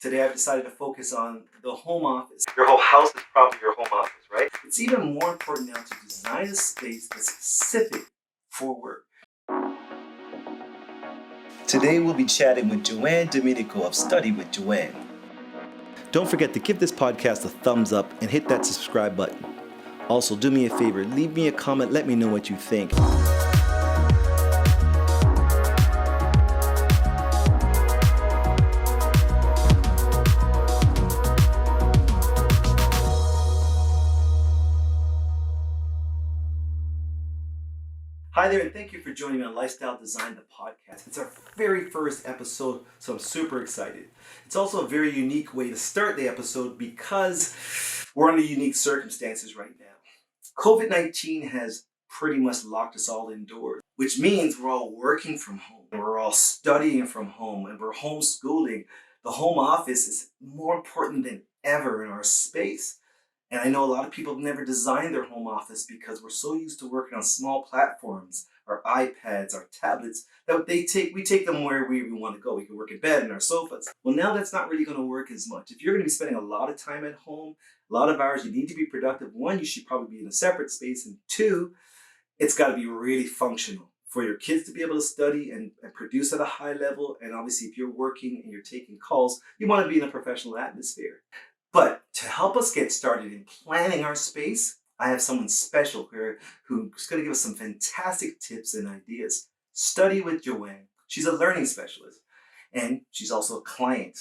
Today I've decided to focus on the home office. Your whole house is probably your home office, right? It's even more important now to design a space that's specific for work. Today we'll be chatting with Joanne Dominico of Study with Joanne. Don't forget to give this podcast a thumbs up and hit that subscribe button. Also, do me a favor, leave me a comment, let me know what you think. Hi there, and thank you for joining me on Lifestyle Design, the podcast. It's our very first episode, so I'm super excited. It's also a very unique way to start the episode because we're under unique circumstances right now. COVID-19 has pretty much locked us all indoors, which means we're all working from home, we're all studying from home, and we're homeschooling. The home office is more important than ever in our space. And I know a lot of people have never designed their home office because we're so used to working on small platforms, our iPads, our tablets, that we take them where we want to go. We can work in bed, in our sofas. Well, now that's not really going to work as much. If you're going to be spending a lot of time at home, a lot of hours, you need to be productive. One, you should probably be in a separate space. And two, it's got to be really functional for your kids to be able to study and produce at a high level. And obviously, if you're working and you're taking calls, you want to be in a professional atmosphere. But to help us get started in planning our space, I have someone special here who's going to give us some fantastic tips and ideas. Study with Joanne. She's a learning specialist, and she's also a client.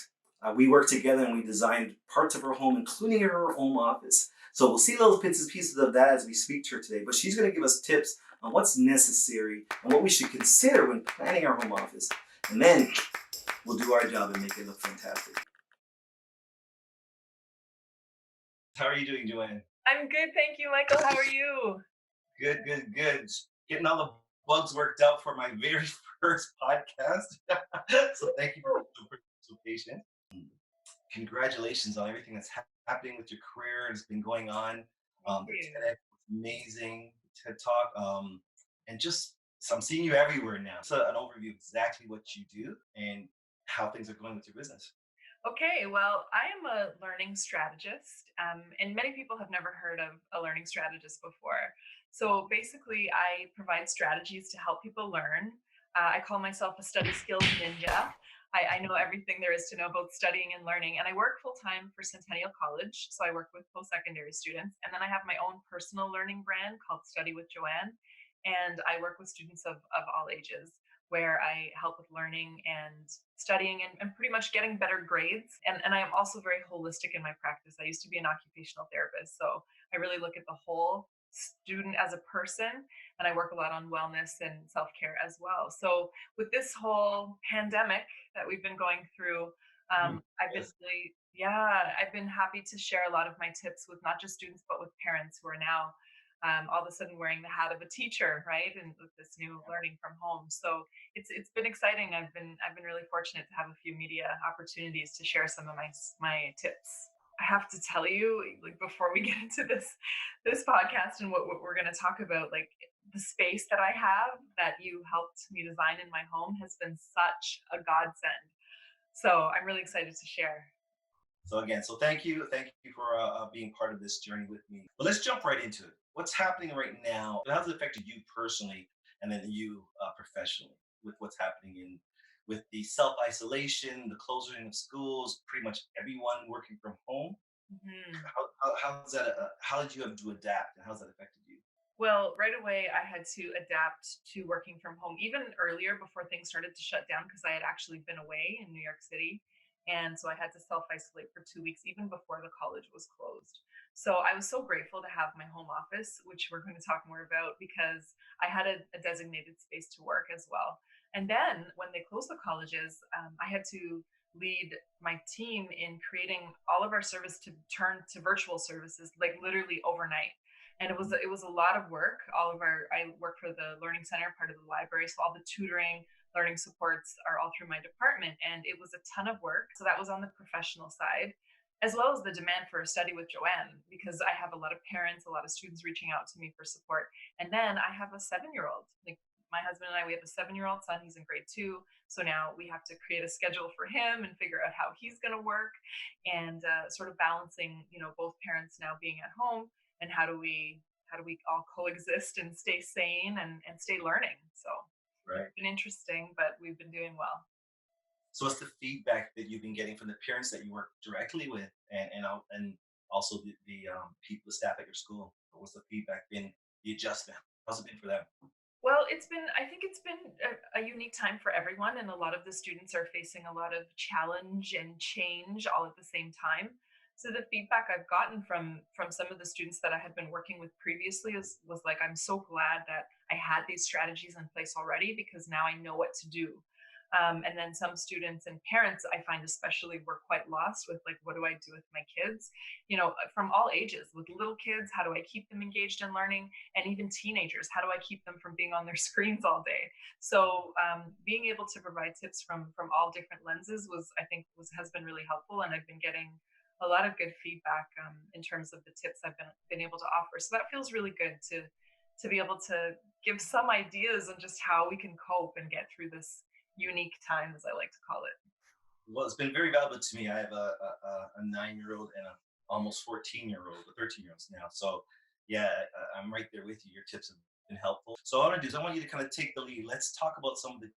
We worked together and we designed parts of her home, including her home office. So we'll see little bits and pieces of that as we speak to her today. But she's going to give us tips on what's necessary and what we should consider when planning our home office. And then we'll do our job and make it look fantastic. How are you doing, Joanne? I'm good, thank you, Michael. How are you? Good. Getting all the bugs worked out for my very first podcast. So thank you for being so patient. Congratulations on everything that's happening with your career. It's been going on. Thank The you. TEDx was amazing. TED Talk. And just so I'm seeing you everywhere now. So an overview of exactly what you do and how things are going with your business. Okay, well, I am a learning strategist, and many people have never heard of a learning strategist before. So basically, I provide strategies to help people learn. I call myself a study skills ninja. I know everything there is to know about studying and learning, and I work full time for Centennial College. So I work with post secondary students, and then I have my own personal learning brand called Study with Joanne, and I work with students of all ages, where I help with learning and studying and pretty much getting better grades. And I am also very holistic in my practice. I used to be an occupational therapist. So I really look at the whole student as a person, and I work a lot on wellness and self-care as well. So with this whole pandemic that we've been going through, I've been Yes. really, yeah, I've been happy to share a lot of my tips with not just students, but with parents who are now all of a sudden wearing the hat of a teacher, right? And with this new learning from home. So it's been exciting. I've been really fortunate to have a few media opportunities to share some of my tips. I have to tell you, like before we get into this podcast and what we're going to talk about, like the space that I have that you helped me design in my home has been such a godsend. So I'm really excited to share. So thank you for being part of this journey with me. But let's jump right into it. What's happening right now? How has it affected you personally, and then you professionally, with what's happening with the self isolation, the closing of schools, pretty much everyone working from home? Mhm. How's that? How did you have to adapt, and how's that affected you? Well, right away, I had to adapt to working from home even earlier before things started to shut down because I had actually been away in New York City. And so I had to self isolate for 2 weeks even before the college was closed. So I was so grateful to have my home office, which we're going to talk more about because I had a designated space to work as well. And then when they closed the colleges, I had to lead my team in creating all of our service to turn to virtual services like literally overnight, and it was a lot of work. All of our I work for the learning center, part of the library, so all the tutoring, learning supports are all through my department, and it was a ton of work. So that was on the professional side, as well as the demand for a study with Joanne, because I have a lot of parents, a lot of students reaching out to me for support. And then I have a 7-year old. Like my husband and I, we have a 7-year-old son. He's in grade 2. So now we have to create a schedule for him and figure out how he's going to work, and sort of balancing, both parents now being at home, and how do we all coexist and stay sane and stay learning. So it's Right. been interesting, but we've been doing well. So what's the feedback that you've been getting from the parents that you work directly with, and also the people, the staff at your school? What's the feedback been? The adjustment? How's it been for them? Well, I think it's been a unique time for everyone, and a lot of the students are facing a lot of challenge and change all at the same time. So the feedback I've gotten from some of the students that I had been working with previously was like, I'm so glad that I had these strategies in place already, because now I know what to do. And then some students and parents, I find especially, were quite lost with, like, what do I do with my kids? From all ages, with little kids, how do I keep them engaged in learning? And even teenagers, how do I keep them from being on their screens all day? So being able to provide tips from all different lenses was has been really helpful, and I've been getting a lot of good feedback in terms of the tips I've been able to offer. So that feels really good to be able to give some ideas on just how we can cope and get through this unique time, as I like to call it. Well, it's been very valuable to me. I have a 9-year-old and a almost 14-year-old, a 13-year-old now. So yeah, I'm right there with you. Your tips have been helpful. So what I want to do is I want you to kind of take the lead. Let's talk about some of the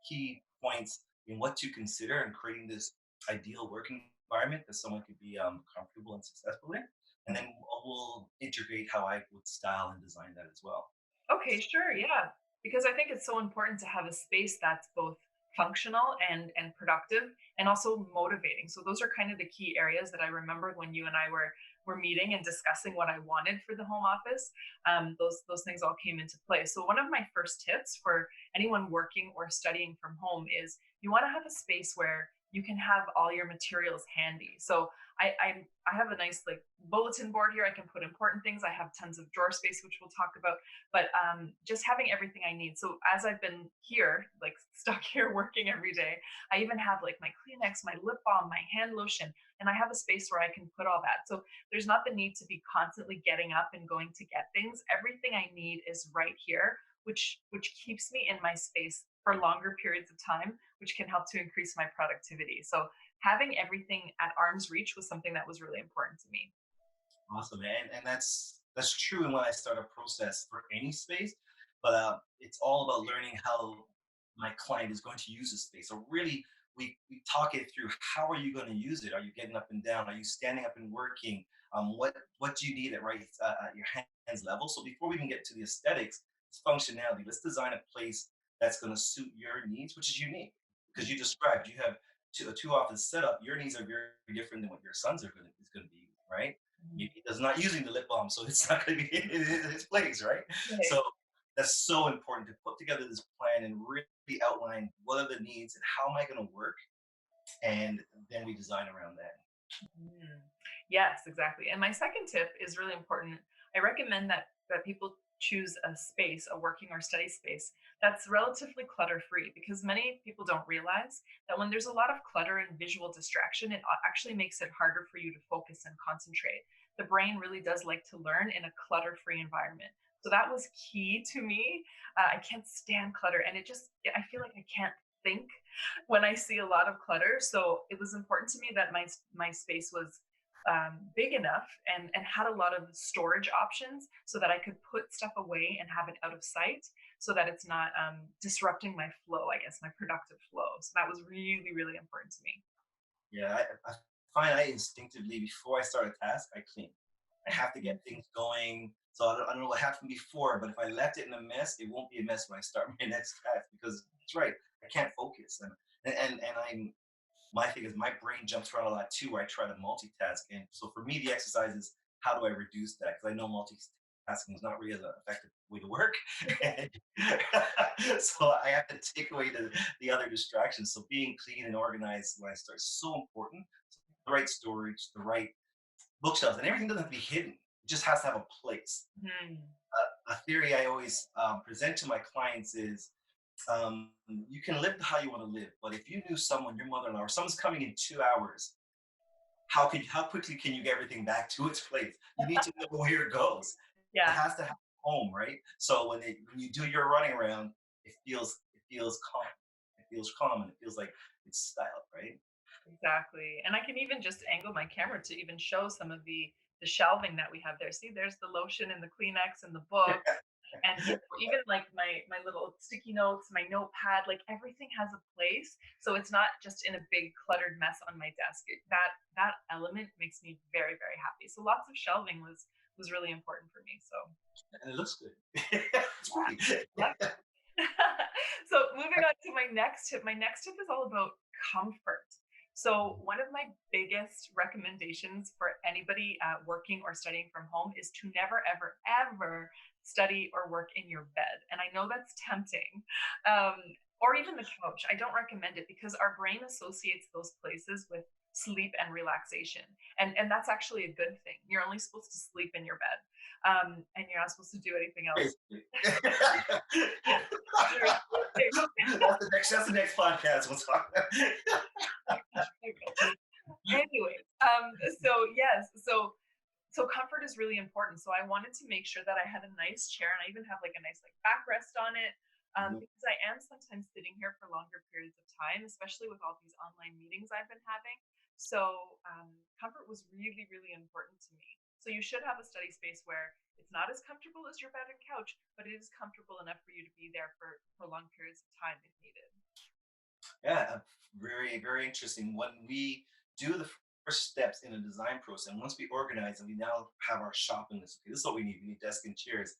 key points in what to consider in creating this ideal working environment that someone could be comfortable and successful in. And then we'll integrate how I would style and design that as well. Okay, sure, yeah. Because I think it's so important to have a space that's both functional and productive, and also motivating. So those are kind of the key areas that I remembered when you and I were meeting and discussing what I wanted for the home office. Those things all came into play. So one of my first tips for anyone working or studying from home is, you want to have a space where you can have all your materials handy. So I have a nice, like, bulletin board here. I can put important things. I have tons of drawer space, which we'll talk about, but just having everything I need. So as I've been here, like, stuck here working every day, I even have, like, my Kleenex, my lip balm, my hand lotion, and I have a space where I can put all that. So there's not the need to be constantly getting up and going to get things. Everything I need is right here, which keeps me in my space for longer periods of time, which can help to increase my productivity. So having everything at arm's reach was something that was really important to me. Awesome, man. And that's true. And when I start a process for any space, but it's all about learning how my client is going to use the space. So really, we talk it through. How are you going to use it? Are you getting up and down? Are you standing up and working? What do you need at your hands level? So before we can get to the aesthetics, it's functionality. Let's design a place that's going to suit your needs, which is unique because you described you have a two office setup. Your needs are very different than what your sons are going to be, right? Mhm. He does not using the lip balm, so it's not going to be in his place, right? Right. So that's so important to put together this plan and really outline what are the needs and how am I going to work, and then we design around that. Mm. Yes, exactly. And my second tip is really important. I recommend that people choose a space, a working or study space, that's relatively clutter free, because many people don't realize that when there's a lot of clutter and visual distraction, it actually makes it harder for you to focus and concentrate. The brain really does like to learn in a clutter free environment. So that was key to me. I can't stand clutter, and I feel like I can't think when I see a lot of clutter. So it was important to me that my space was big enough and had a lot of storage options, so that I could put stuff away and have it out of sight, so that it's not disrupting my flow, I guess, my productive flow. So that was really, really important to me. Yeah, I find I instinctively before I start a task, I clean. I have to get things going. So I don't know what happened before, but if I left it in a mess, it won't be a mess when I start my next task because it's right. I can't focus, and I'm my thing is my brain jumps around a lot too, where I try to multitask. And so for me, the exercise is how do I reduce that? Because I know multitasking is not really an effective way to work. And so I have to take away the other distractions. So being clean and organized when I start is so important. The right storage, the right bookshelves, and everything doesn't have to be hidden. It just has to have a place. Mhm. A theory I always present to my clients is you can live how you want to live, but if you knew someone, your mother-in-law, or someone's coming in 2 hours, how quickly can you get everything back to its place? You need to know where it goes. It Yeah. has to have a home, right? So when you do your running around, it feels calm. It feels calm and it feels like it's styled, right? Exactly. And I can even just angle my camera to even show some of the shelving that we have there. See, there's the lotion and the Kleenex and the books. And even like my little sticky notes, my notepad, like everything has a place. So it's not just in a big cluttered mess on my desk. That element makes me very, very happy. So lots of shelving was really important for me. So And it looks good. It's pretty. yeah. So moving on to my next tip. My next tip is all about comfort. So one of my biggest recommendations for anybody working or studying from home is to never, ever, ever study or work in your bed. And I know that's tempting, um, or even the couch. I don't recommend it because our brain associates those places with sleep and relaxation, and that's actually a good thing. You're only supposed to sleep in your bed, and you're not supposed to do anything else. Basically. That's the next podcast we'll talk about. Anyways, so yes, so comfort is really important. So I wanted to make sure that I had a nice chair, and I even have like a nice like backrest on it, because I am sometimes sitting here for longer periods of time, especially with all these online meetings I've been having. So comfort was really, really important to me. So you should have a study space where it's not as comfortable as your bed and couch, but it is comfortable enough for you to be there for long periods of time if needed. Yeah, very, very interesting. When we do the first steps in a design process, and once we organize and we now have our shopping list, okay, this is what we need. We need desks and chairs.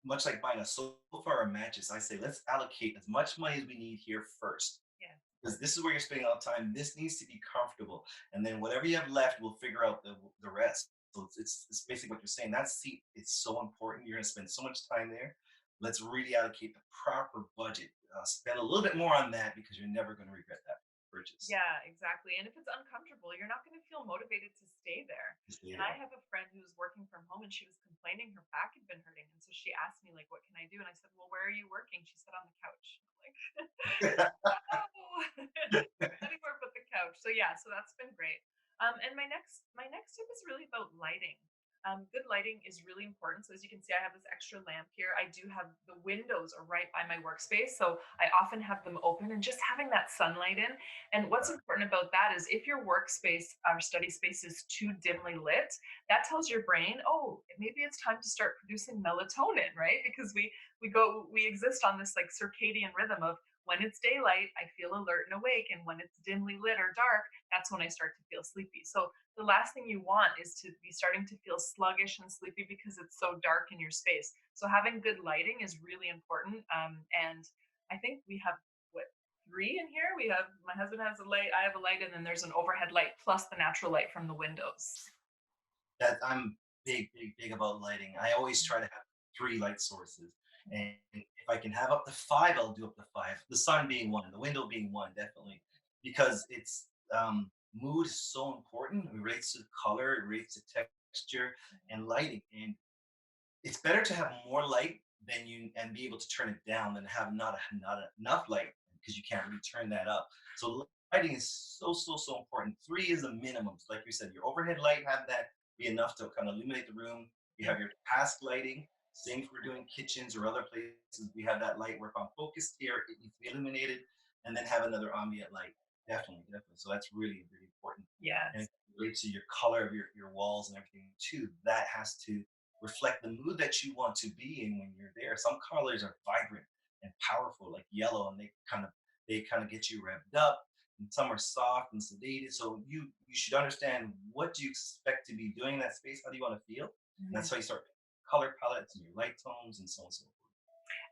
Much like buying a sofa or a mattress, I say let's allocate as much money as we need here first. Yeah. Because this is where you're spending all the time. This needs to be comfortable, and then whatever you have left, we'll figure out the rest. So it's basically what you're saying. That seat is so important. You're going to spend so much time there. Let's really allocate the proper budget. Spend a little bit more on that because you're never going to regret that purchase. Yeah, exactly. And if it's uncomfortable, you're not going to feel motivated to stay there. Just stay And I there. have a friend who's working from home and she was complaining her back had been hurting. And so she asked me, like, what can I do? And I said, well, where are you working? She said, on the couch. I'm like, oh, anywhere but the couch. So yeah, so that's been great. And my next tip is really about lighting. Good lighting is really important. So as you can see, I have this extra lamp here. I do have the windows are right by my workspace, so I often have them open and just having that sunlight in. And what's important about that is if your workspace or study space is too dimly lit, that tells your brain, oh, maybe it's time to start producing melatonin, right? Because we exist on this like circadian rhythm of when it's daylight, I feel alert and awake, and when it's dimly lit or dark, that's when I start to feel sleepy. So the last thing you want is to be starting to feel sluggish and sleepy because it's so dark in your space. So having good lighting is really important. And I think we have what three in here. We have my husband has a light, I have a light, and then there's an overhead light plus the natural light from the windows. That I'm big, big, big about lighting. I always try to have three light sources. And if I can have up to five, I'll do up to five. The sun being one, the window being one, definitely. Because it's mood is so important. It relates to color, it relates to texture and lighting. And it's better to have more light than you and be able to turn it down than have not enough light because you can't really turn that up. So lighting is so important. Three is a minimum. So like you said, your overhead light have that be enough to kind of illuminate the room. You Yeah. have your task lighting. Same if we're doing kitchens or other places. We have that light where if I'm focused here, it needs to be illuminated, and then have another ambient light. Definitely, definitely. So that's really, really important. And Yes. it relates to your color of your walls and everything too. That has to reflect the mood that you want to be in when you're there. Some colors are vibrant and powerful, like yellow, and they kind of get you revved up. And some are soft and sedated. So you should understand what do you expect to be doing in that space. How do you want to feel? And Mhm. that's how you start color palettes and your light tones and so on and so forth.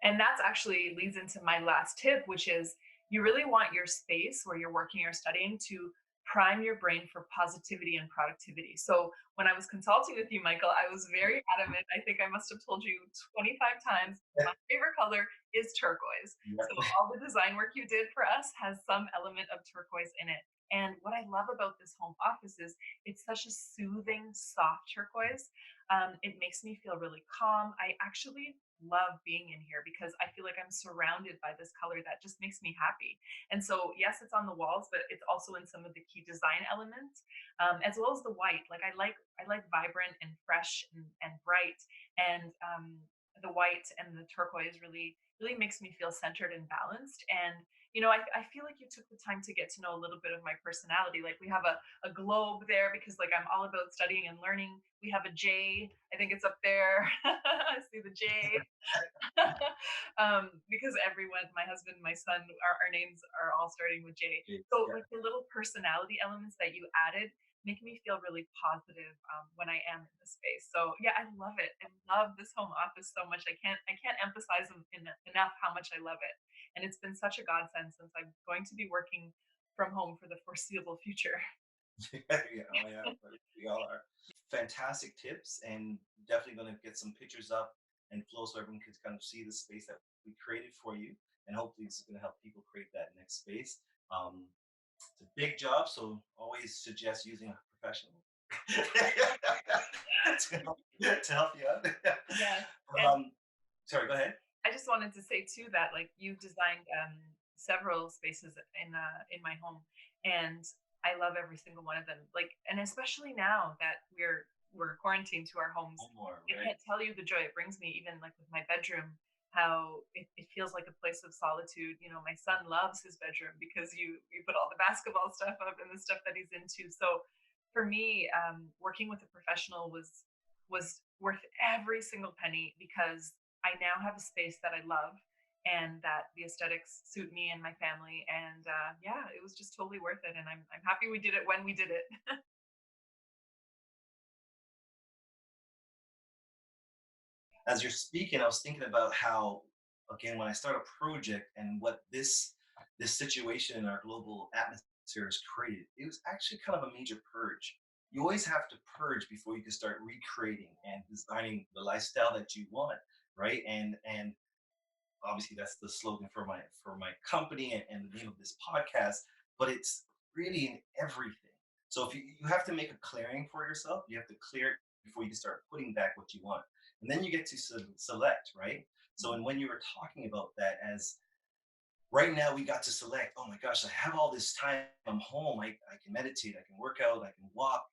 And that's actually leads into my last tip, which is you really want your space where you're working or studying to prime your brain for positivity and productivity. So when I was consulting with you, Michael, I was very adamant. I think I must have told you 25 times my favorite color is turquoise. Yeah. So all the design work you did for us has some element of turquoise in it. And what I love about this home office is it's such a soothing, soft turquoise. It makes me feel really calm. I actually love being in here because I feel like I'm surrounded by this color that just makes me happy. And so, yes, it's on the walls, but it's also in some of the key design elements, as well as the white. Like I like vibrant and fresh and bright. And the white and the turquoise really makes me feel centered and balanced. And I feel like you took the time to get to know a little bit of my personality. Like we have a globe there because like I'm all about studying and learning. We have a J, I think it's up there. I see the J. Because everyone, my husband, my son, our names are all starting with J. So Yeah. like the little personality elements that you added make me feel really positive when I am in this space. So yeah, I love it. I love this home office so much. I can't emphasize enough how much I love it. And it's been such a godsend since I'm going to be working from home for the foreseeable future. Yeah, oh yeah, we all are. Fantastic tips, and definitely going to get some pictures up and flow so everyone can kind of see the space that we created for you. And hopefully, this is going to help people create that next space. Um, it's a big job, so always suggest using a professional to help you out. Yes. But, And sorry, go ahead. I just wanted to say too that like you've designed several spaces in my home, and I love every single one of them. Like, and especially now that we're quarantined to our homes, One more, I right? can't tell you the joy it brings me. Even like with my bedroom, how it feels like a place of solitude. My son loves his bedroom because you put all the basketball stuff up and the stuff that he's into. So for me, working with a professional was worth every single penny because I now have a space that I love and that the aesthetics suit me and my family. And yeah, it was just totally worth it. And I'm happy we did it when we did it. As you're speaking, I was thinking about how, again, when I start a project and what this situation in our global atmosphere has created, it was actually kind of a major purge. You always have to purge before you can start recreating and designing the lifestyle that you want, right? And obviously that's the slogan for my company and the name of this podcast, but it's really in everything. So if you have to make a clearing for yourself, you have to clear it before you can start putting back what you want, and then you get to select, right? So and when you were talking about that, as right now we got to select, oh my gosh, I have all this time, I'm home, I can meditate, I can work out, I can walk,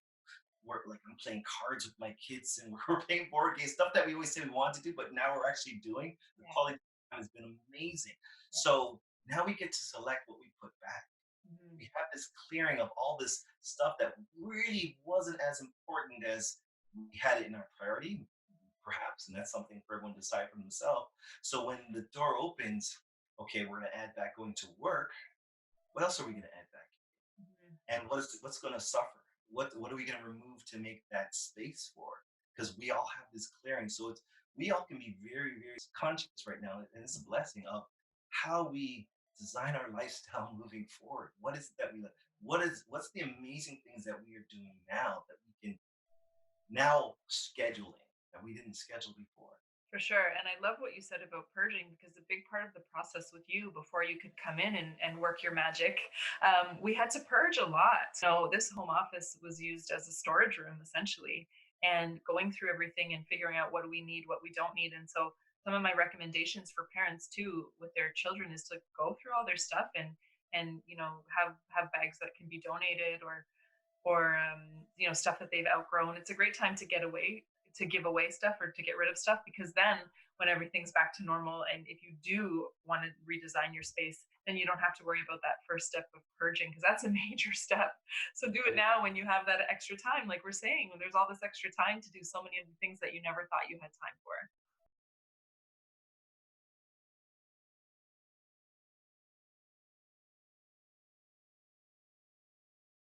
we're like I'm playing cards with my kids and we're playing board games, stuff that we always said we wanted to do, but now we're actually doing. The Yeah, quality time has been amazing. yeah. So now we get to select what we put back. Mhm. We have this clearing of all this stuff that really wasn't as important as we had it in our priority, perhaps, and that's something for everyone to decide for themselves. So when the door opens, okay, we're going to add back going to work. What else are we going to add back? Mhm. And what's going to suffer? What are we going to remove to make that space for? Because we all have this clearing, so it's we all can be very very conscious right now, and it's a blessing of how we design our lifestyle moving forward. What is it that we what's the amazing things that we are doing now that we can now scheduling that we didn't schedule before. For sure. And I love what you said about purging because a big part of the process with you before you could come in and work your magic, we had to purge a lot. So this home office was used as a storage room essentially, and going through everything and figuring out what do we need, what we don't need. And so some of my recommendations for parents too with their children is to go through all their stuff and have bags that can be donated or stuff that they've outgrown. It's a great time to get away, to give away stuff or to get rid of stuff, because then when everything's back to normal and if you do want to redesign your space, then you don't have to worry about that first step of purging because that's a major step. So do it Right? now when you have that extra time, like we're saying, when there's all this extra time to do so many of the things that you never thought you had time for.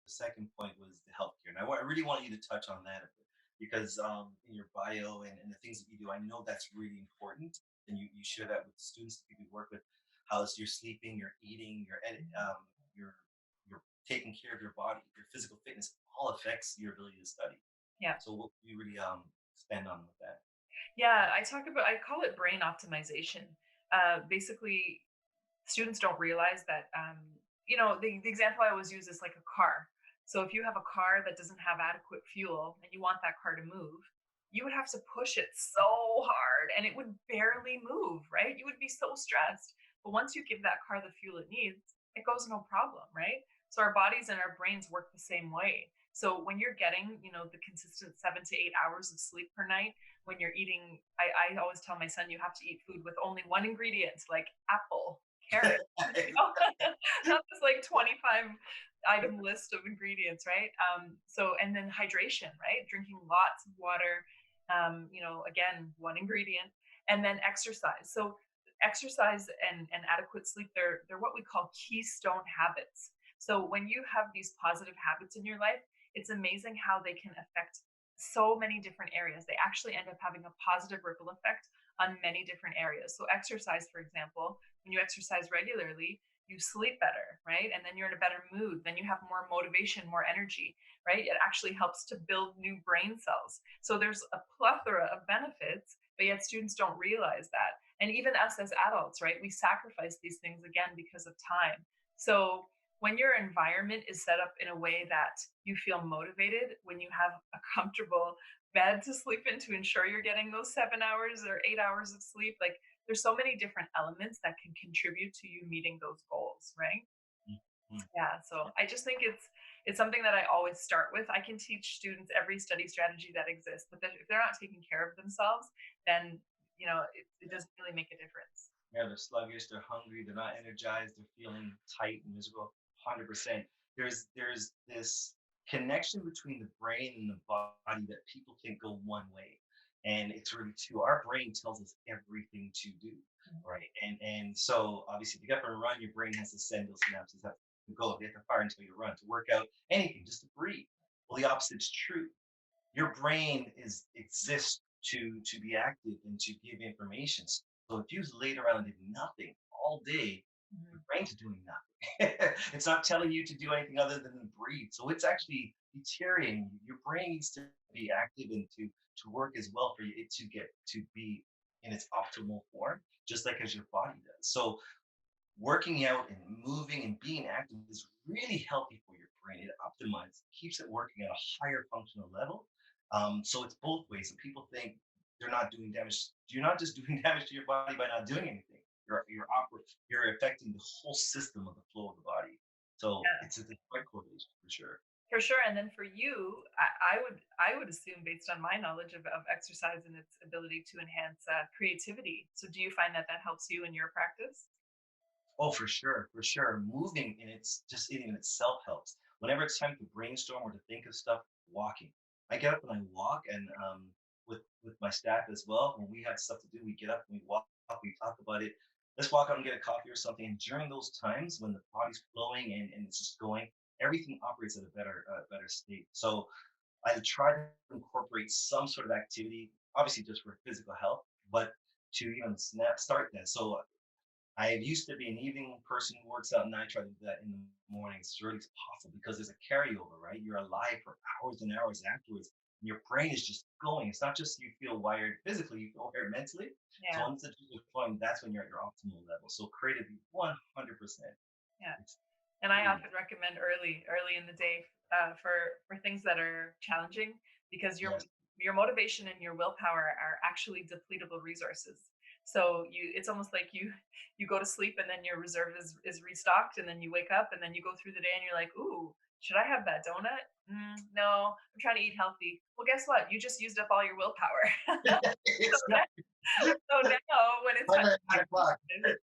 The second point was the healthcare, and I really want you to touch on that a bit because in your bio and the things that you do, I know that's really important, and you share that with the students that you work with. How's your sleeping, your eating, your your taking care of your body, your physical fitness, all affects your ability to study. Yeah. So what you really spend on with that? Yeah, I call it brain optimization. Basically, students don't realize that the example I always use is like a car. So if you have a car that doesn't have adequate fuel and you want that car to move, you would have to push it so hard and it would barely move, right? You would be so stressed. But once you give that car the fuel it needs, it goes no problem, right? So our bodies and our brains work the same way. So when you're getting, the consistent 7 to 8 hours of sleep per night, when you're eating, I always tell my son, you have to eat food with only one ingredient, like apple, carrot, not this like 25 item list of ingredients, right? So, and then hydration, right? Drinking lots of water, again, one ingredient, and then exercise. So exercise and adequate sleep, they're what we call keystone habits. So when you have these positive habits in your life, it's amazing how they can affect so many different areas. They actually end up having a positive ripple effect on many different areas. So exercise, for example, when you exercise regularly, you sleep better, right? And then you're in a better mood. Then you have more motivation, more energy, right? It actually helps to build new brain cells. So there's a plethora of benefits, but yet students don't realize that. And even us as adults, right? We sacrifice these things again because of time. So when your environment is set up in a way that you feel motivated, when you have a comfortable bed to sleep in to ensure you're getting those 7 hours or 8 hours of sleep, like there's so many different elements that can contribute to you meeting those goals, right? Mhm. Yeah, so I just think it's something that I always start with. I can teach students every study strategy that exists, but then if they're not taking care of themselves, then it Yeah. doesn't really make a difference. Yeah, they're sluggish, they're hungry, they're not energized, they're feeling tight and miserable. 100%. There's this connection between the brain and the body that people think go one way, and it's really two. Our brain tells us everything to do, Mhm. right? And so obviously, if you get up and run, your brain has to send those synapses have to go. They have to fire until you run to work out anything, just to breathe. Well, the opposite's true. Your brain is exists to be active and to give information. So if you laid around and did nothing all day, your Mhm. brain's doing nothing. It's not telling you to do anything other than breathe. So it's actually deteriorating you. Your brain needs to be active and to work as well for you it to get to be in its optimal form, just like as your body does. So working out and moving and being active is really healthy for your brain. It optimizes, keeps it working at a higher functional level. So it's both ways. And people think they're not doing damage. You're not just doing damage to your body by not doing anything. You're affecting the whole system of the flow of the body. So Yeah. it's a direct correlation for sure. For sure. And then for you, I would assume based on my knowledge of exercise and its ability to enhance creativity. So do you find that that helps you in your practice? Oh, for sure, for sure. Moving in its just in itself helps. Whenever it's time to brainstorm or to think of stuff, walking. I get up and I walk, and with my staff as well. When we have stuff to do, we get up and we walk. We talk about it. Let's walk out and get a coffee or something. And during those times when the body's flowing and it's just going, everything operates at a better state. So I try to incorporate some sort of activity, obviously just for physical health, but to even start that. So I used to be an evening person who works out, and I try to do that in the mornings as early as possible because there's a carryover, right? You're alive for hours and hours afterwards. And your brain is just going. It's not just you feel wired physically, you feel wired mentally. So Yeah. once the juices are flowing, that's when you're at your optimal level. So creativity, 100%. Yeah. It's And I really, often recommend early in the day for things that are challenging because yes. your motivation and your willpower are actually depletable resources. So it's almost like you go to sleep and then your reserve is restocked, and then you wake up and then you go through the day and you're like, ooh, should I have that donut? No, I'm trying to eat healthy. Well, guess what? You just used up all your willpower. so, It's not now, so now when it's time I'm at to 9 o'clock. exercise,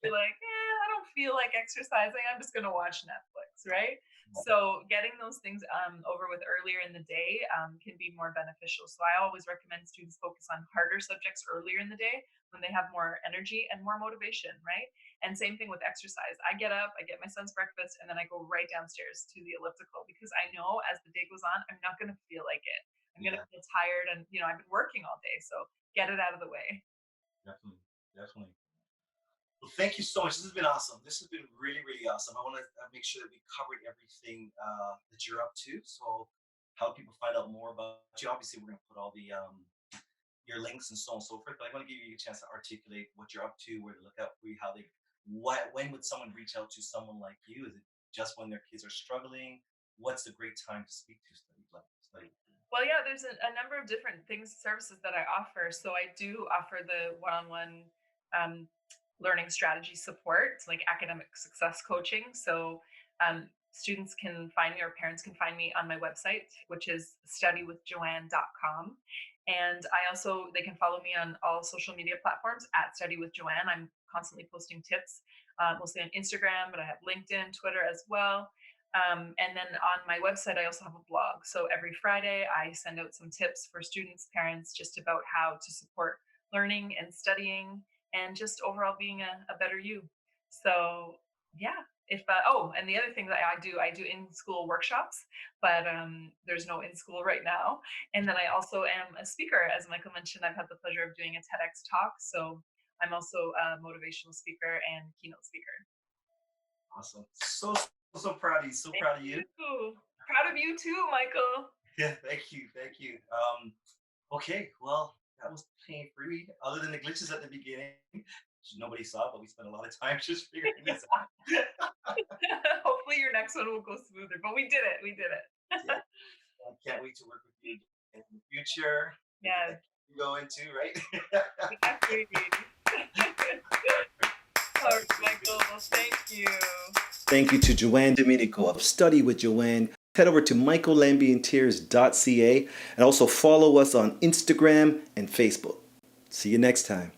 you're like, I don't feel like exercising. I'm just going to watch Netflix, right? So getting those things over with earlier in the day can be more beneficial. So I always recommend students focus on harder subjects earlier in the day when they have more energy and more motivation, right? And same thing with exercise. I get up, I get my son's breakfast, and then I go right downstairs to the elliptical because I know as the day goes on, I'm not going to feel like it. I'm going to Yeah, feel tired, and I've been working all day, so get it out of the way. definitely, definitely. Well, thank you so much. This has been awesome. This has been really, really awesome. I want to make sure that we covered everything that you're up to. So, how people find out more about you. Obviously, we're going to put all the your links and so on and so forth. But I want to give you a chance to articulate what you're up to, where to look out for you, how they, what, when would someone reach out to someone like you? Is it just when their kids are struggling? What's the great time to speak to study like study? Well, yeah, there's a number of different things, services that I offer. So I do offer the one-on-one um, learning strategy support, like academic success coaching. So students can find me or parents can find me on my website, which is studywithjoanne.com. And I also, they can follow me on all social media platforms at Study with Joanne. I'm constantly posting tips, mostly on Instagram, but I have LinkedIn, Twitter as well. And then on my website, I also have a blog. So every Friday, I send out some tips for students, parents, just about how to support learning and studying and just overall being a better you. So, yeah. If oh, and the other thing that I do in school workshops, but there's no in school right now. And then I also am a speaker, as Michael mentioned. I've had the pleasure of doing a TEDx talk, so I'm also a motivational speaker and keynote speaker. Awesome. So proud of you. So Thank proud of you. you. Proud of you too, Michael. Yeah, thank you. Thank you. Okay, well, that was pain free, other than the glitches at the beginning, which nobody saw, but we spent a lot of time just figuring this out. Hopefully, your next one will go smoother. But we did it. We did it. Yeah, I can't wait to work with you in the future. Yes, You go into, right? exactly. All right, Michael. Well, thank you. Thank you to Joanne Dominico of Study with Joanne. Head over to michaellambientiers.ca and also follow us on Instagram and Facebook. See you next time.